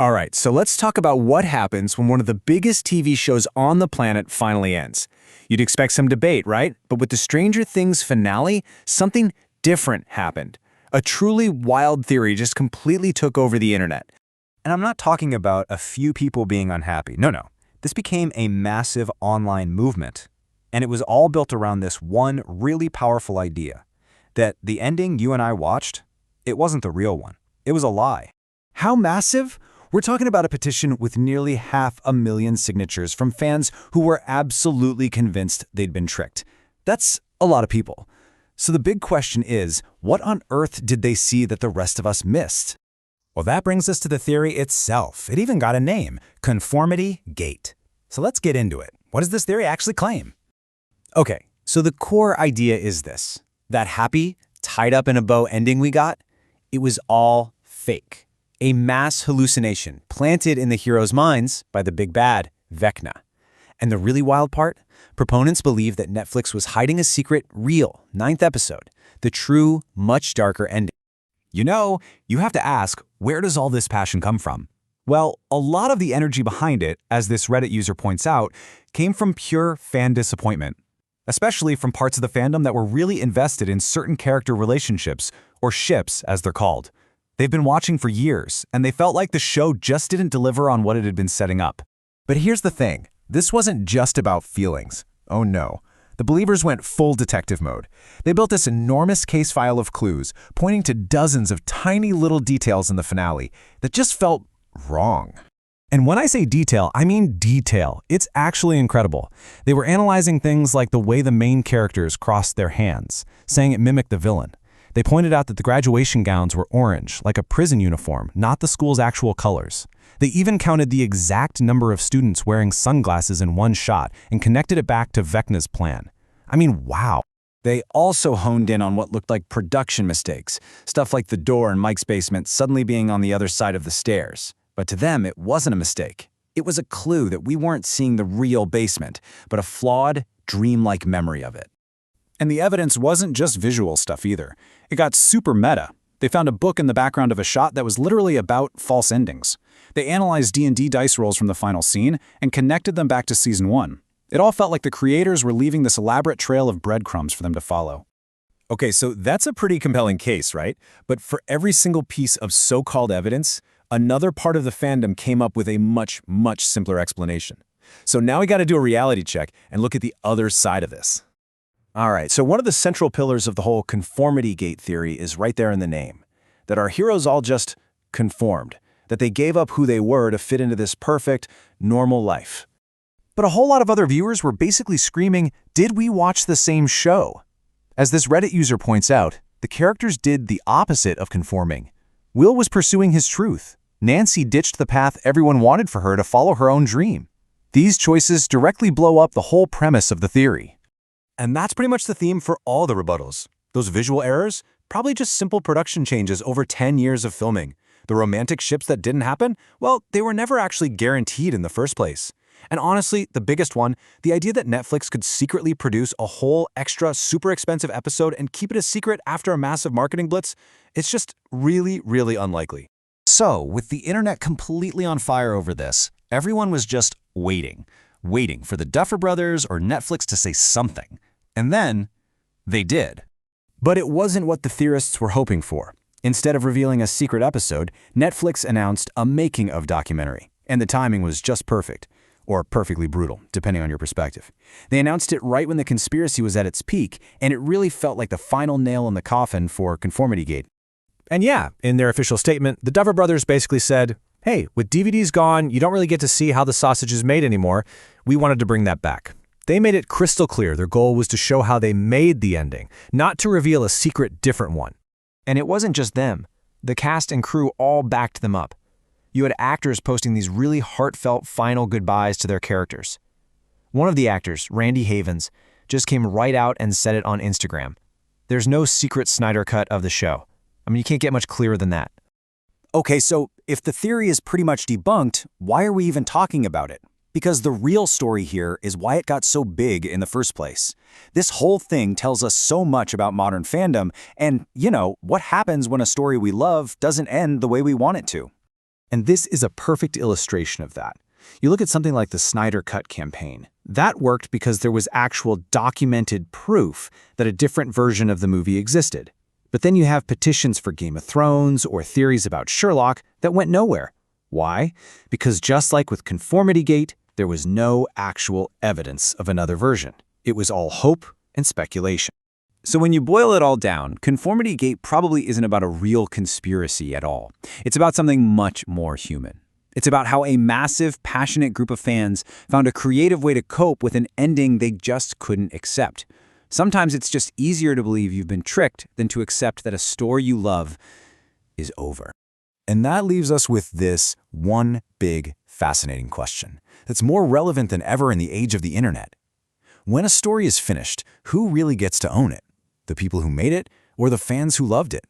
All right, so let's talk about what happens when one of the biggest TV shows on the planet finally ends. You'd expect some debate, right? But with the Stranger Things finale, something different happened. A truly wild theory just completely took over the internet. And I'm not talking about a few people being unhappy. No. This became a massive online movement. And it was all built around this one really powerful idea, that the ending you and I watched, it wasn't the real one. It was a lie. How massive? We're talking about a petition with nearly 500,000 signatures from fans who were absolutely convinced they'd been tricked. That's a lot of people. So the big question is, what on earth did they see that the rest of us missed? Well, that brings us to the theory itself. It even got a name, Conformity Gate. So let's get into it. What does this theory actually claim? Okay, so the core idea is this. That happy, tied up in a bow ending we got, it was all fake. A mass hallucination planted in the heroes' minds by the big bad, Vecna. And the really wild part? Proponents believe that Netflix was hiding a secret, real, 9th episode, the true, much darker ending. You have to ask, where does all this passion come from? Well, a lot of the energy behind it, as this Reddit user points out, came from pure fan disappointment, especially from parts of the fandom that were really invested in certain character relationships, or ships as they're called. They've been watching for years, and they felt like the show just didn't deliver on what it had been setting up. But here's the thing. This wasn't just about feelings. Oh no. The believers went full detective mode. They built this enormous case file of clues, pointing to dozens of tiny little details in the finale that just felt wrong. And when I say detail, I mean detail. It's actually incredible. They were analyzing things like the way the main characters crossed their hands, saying it mimicked the villain. They pointed out that the graduation gowns were orange, like a prison uniform, not the school's actual colors. They even counted the exact number of students wearing sunglasses in one shot and connected it back to Vecna's plan. I mean, wow. They also honed in on what looked like production mistakes, stuff like the door in Mike's basement suddenly being on the other side of the stairs. But to them, it wasn't a mistake. It was a clue that we weren't seeing the real basement, but a flawed, dreamlike memory of it. And the evidence wasn't just visual stuff either. It got super meta. They found a book in the background of a shot that was literally about false endings. They analyzed D&D dice rolls from the final scene and connected them back to Season 1. It all felt like the creators were leaving this elaborate trail of breadcrumbs for them to follow. Okay, so that's a pretty compelling case, right? But for every single piece of so-called evidence, another part of the fandom came up with a much, much simpler explanation. So now we got to do a reality check and look at the other side of this. All right, so one of the central pillars of the whole conformity gate theory is right there in the name, that our heroes all just conformed, that they gave up who they were to fit into this perfect, normal life. But a whole lot of other viewers were basically screaming, "Did we watch the same show?" As this Reddit user points out, the characters did the opposite of conforming. Will was pursuing his truth. Nancy ditched the path everyone wanted for her to follow her own dream. These choices directly blow up the whole premise of the theory. And that's pretty much the theme for all the rebuttals. Those visual errors, probably just simple production changes over 10 years of filming. The romantic ships that didn't happen, well, they were never actually guaranteed in the first place. And honestly, the biggest one, the idea that Netflix could secretly produce a whole extra super expensive episode and keep it a secret after a massive marketing blitz, it's just really, really unlikely. So, with the internet completely on fire over this, everyone was just waiting for the Duffer Brothers or Netflix to say something. And then, they did. But it wasn't what the theorists were hoping for. Instead of revealing a secret episode, Netflix announced a making-of documentary, and the timing was just perfect. Or perfectly brutal, depending on your perspective. They announced it right when the conspiracy was at its peak, and it really felt like the final nail in the coffin for Conformity Gate. And yeah, in their official statement, the Duffer Brothers basically said, hey, with DVDs gone, you don't really get to see how the sausage is made anymore. We wanted to bring that back. They made it crystal clear their goal was to show how they made the ending, not to reveal a secret different one. And it wasn't just them. The cast and crew all backed them up. You had actors posting these really heartfelt final goodbyes to their characters. One of the actors, Randy Havens, just came right out and said it on Instagram. There's no secret Snyder cut of the show. I mean, you can't get much clearer than that. Okay, so if the theory is pretty much debunked, why are we even talking about it? Because the real story here is why it got so big in the first place. This whole thing tells us so much about modern fandom and, what happens when a story we love doesn't end the way we want it to. And this is a perfect illustration of that. You look at something like the Snyder Cut campaign. That worked because there was actual documented proof that a different version of the movie existed. But then you have petitions for Game of Thrones or theories about Sherlock that went nowhere. Why? Because just like with Conformity Gate, there was no actual evidence of another version. It was all hope and speculation. So when you boil it all down, Conformity Gate probably isn't about a real conspiracy at all. It's about something much more human. It's about how a massive, passionate group of fans found a creative way to cope with an ending they just couldn't accept. Sometimes it's just easier to believe you've been tricked than to accept that a story you love is over. And that leaves us with this one big, fascinating question that's more relevant than ever in the age of the internet. When a story is finished, who really gets to own it? The people who made it or the fans who loved it?